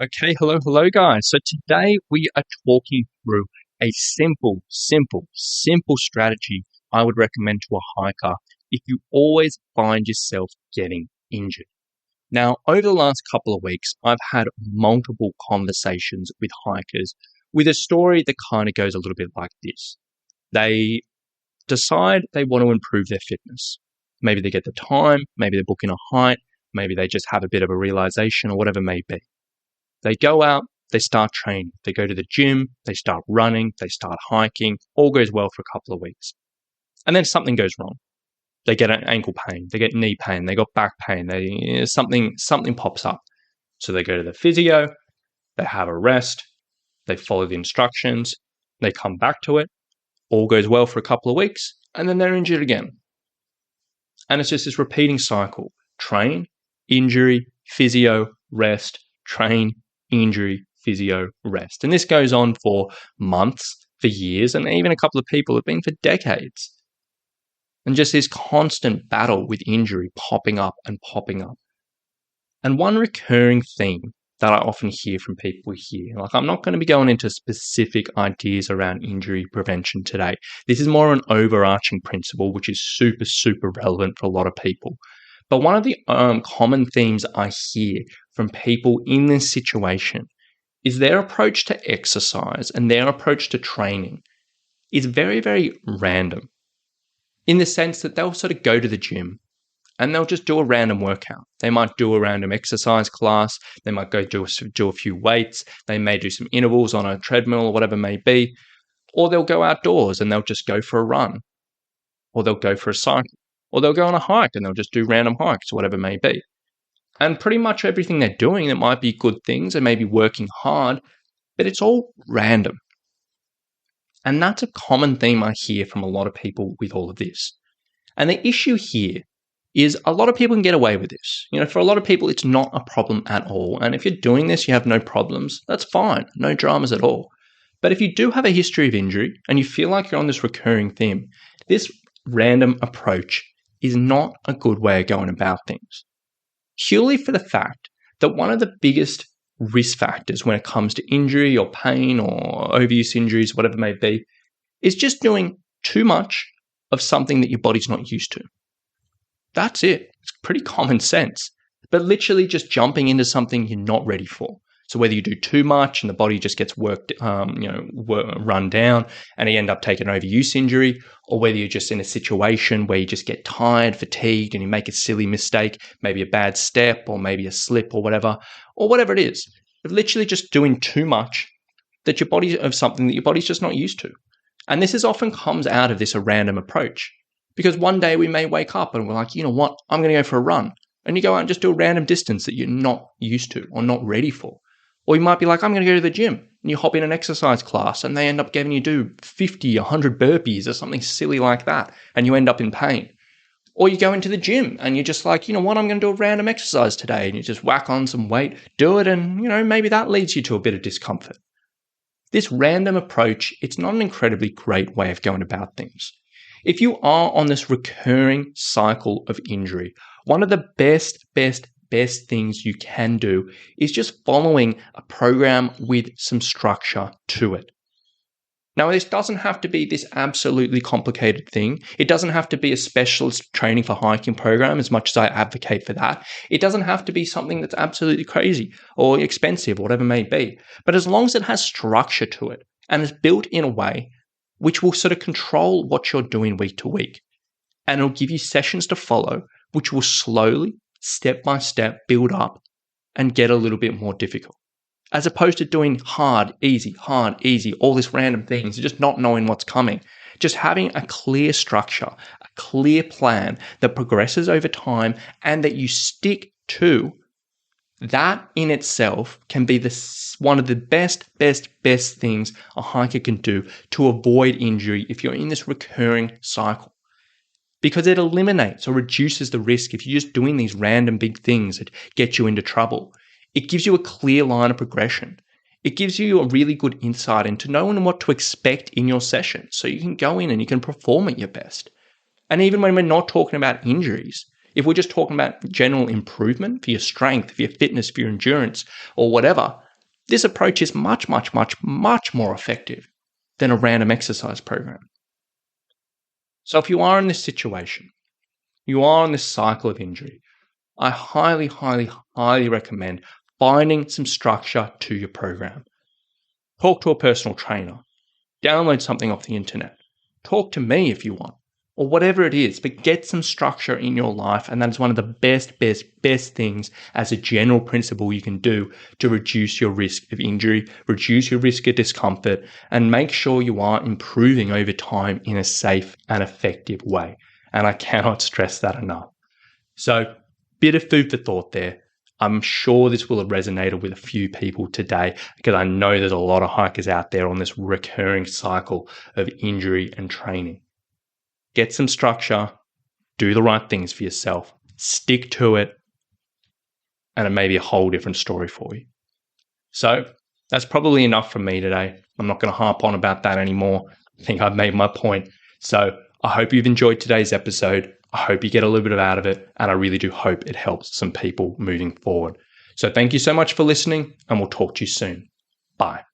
Okay, hello, guys. So today we are talking through a simple strategy I would recommend to a hiker if you always find yourself getting injured. Now, over the last couple of weeks, I've had multiple conversations with hikers with a story that kind of goes a little bit like this. They decide they want to improve their fitness. Maybe they get the time, maybe they're booking a hike, maybe they just have a bit of a realization or whatever it may be. They go out, they start training. They go to the gym, they start running, they start hiking. All goes well for a couple of weeks. And then something goes wrong. They get an ankle pain, they get knee pain, they got back pain, something pops up. So they go to the physio, they have a rest, they follow the instructions, they come back to it. All goes well for a couple of weeks, and then they're injured again. And it's just this repeating cycle. Train, injury, physio, rest, train, injury, physio, rest. And this goes on for months, for years, and even a couple of people have been for decades. And just this constant battle with injury popping up and popping up. And one recurring theme that I often hear from people here, like I'm not going to be going into specific ideas around injury prevention today. This is more an overarching principle, which is super relevant for a lot of people. But one of the common themes I hear from people in this situation is their approach to exercise and their approach to training is very random, in the sense that they'll sort of go to the gym and they'll just do a random workout. They might do a random exercise class. They might go do a few weights. They may do some intervals on a treadmill or whatever it may be. Or they'll go outdoors and they'll just go for a run. Or they'll go for a cycle. Or they'll go on a hike and they'll just do random hikes or whatever it may be. And pretty much everything they're doing, that might be good things. They may be working hard, but it's all random. And that's a common theme I hear from a lot of people with all of this. And the issue here is a lot of people can get away with this. For a lot of people, it's not a problem at all. And if you're doing this, you have no problems, that's fine. No dramas at all. But if you do have a history of injury and you feel like you're on this recurring theme, this random approach is not a good way of going about things. Purely for the fact that one of the biggest risk factors when it comes to injury or pain or overuse injuries, whatever it may be, is just doing too much of something that your body's not used to. That's it. It's pretty common sense. But literally just jumping into something you're not ready for. So whether you do too much and the body just gets run down and you end up taking an overuse injury, or whether you're just in a situation where you just get tired, fatigued, and you make a silly mistake, maybe a bad step or maybe a slip or whatever it is. You're literally just doing too much of something that your body's just not used to. And this often comes out of this a random approach. Because one day we may wake up and we're like, you know what, I'm going to go for a run. And you go out and just do a random distance that you're not used to or not ready for. Or you might be like, I'm going to go to the gym. And you hop in an exercise class and they end up getting you do 50, 100 burpees or something silly like that. And you end up in pain. Or you go into the gym and you're just like, you know what, I'm going to do a random exercise today. And you just whack on some weight, do it. And, maybe that leads you to a bit of discomfort. This random approach, it's not an incredibly great way of going about things. If you are on this recurring cycle of injury, one of the best things you can do is just following a program with some structure to it. Now, this doesn't have to be this absolutely complicated thing. It doesn't have to be a specialist training for hiking program, as much as I advocate for that. It doesn't have to be something that's absolutely crazy or expensive or whatever it may be. But as long as it has structure to it and is built in a way which will sort of control what you're doing week to week. And it'll give you sessions to follow, which will slowly, step by step, build up and get a little bit more difficult. As opposed to doing hard, easy, all these random things, just not knowing what's coming. Just having a clear structure, a clear plan that progresses over time and that you stick to. That in itself can be one of the best things a hiker can do to avoid injury if you're in this recurring cycle. Because it eliminates or reduces the risk if you're just doing these random big things that get you into trouble. It gives you a clear line of progression. It gives you a really good insight into knowing what to expect in your session so you can go in and you can perform at your best. And even when we're not talking about injuries, If we're just talking about general improvement for your strength, for your fitness, for your endurance, or whatever, This approach is much, much, much, much more effective than a random exercise program. So if you are in this situation, you are on this cycle of injury, I highly, highly, highly recommend finding some structure to your program. Talk to a personal trainer. Download something off the internet. Talk to me if you want, or whatever it is, but get some structure in your life. And that is one of the best things as a general principle you can do to reduce your risk of injury, reduce your risk of discomfort, and make sure you are improving over time in a safe and effective way. And I cannot stress that enough. So, bit of food for thought there. I'm sure this will have resonated with a few people today because I know there's a lot of hikers out there on this recurring cycle of injury and training. Get some structure, do the right things for yourself, stick to it, and it may be a whole different story for you. So that's probably enough from me today. I'm not going to harp on about that anymore. I think I've made my point. So I hope you've enjoyed today's episode. I hope you get a little bit out of it, and I really do hope it helps some people moving forward. So thank you so much for listening, and we'll talk to you soon. Bye.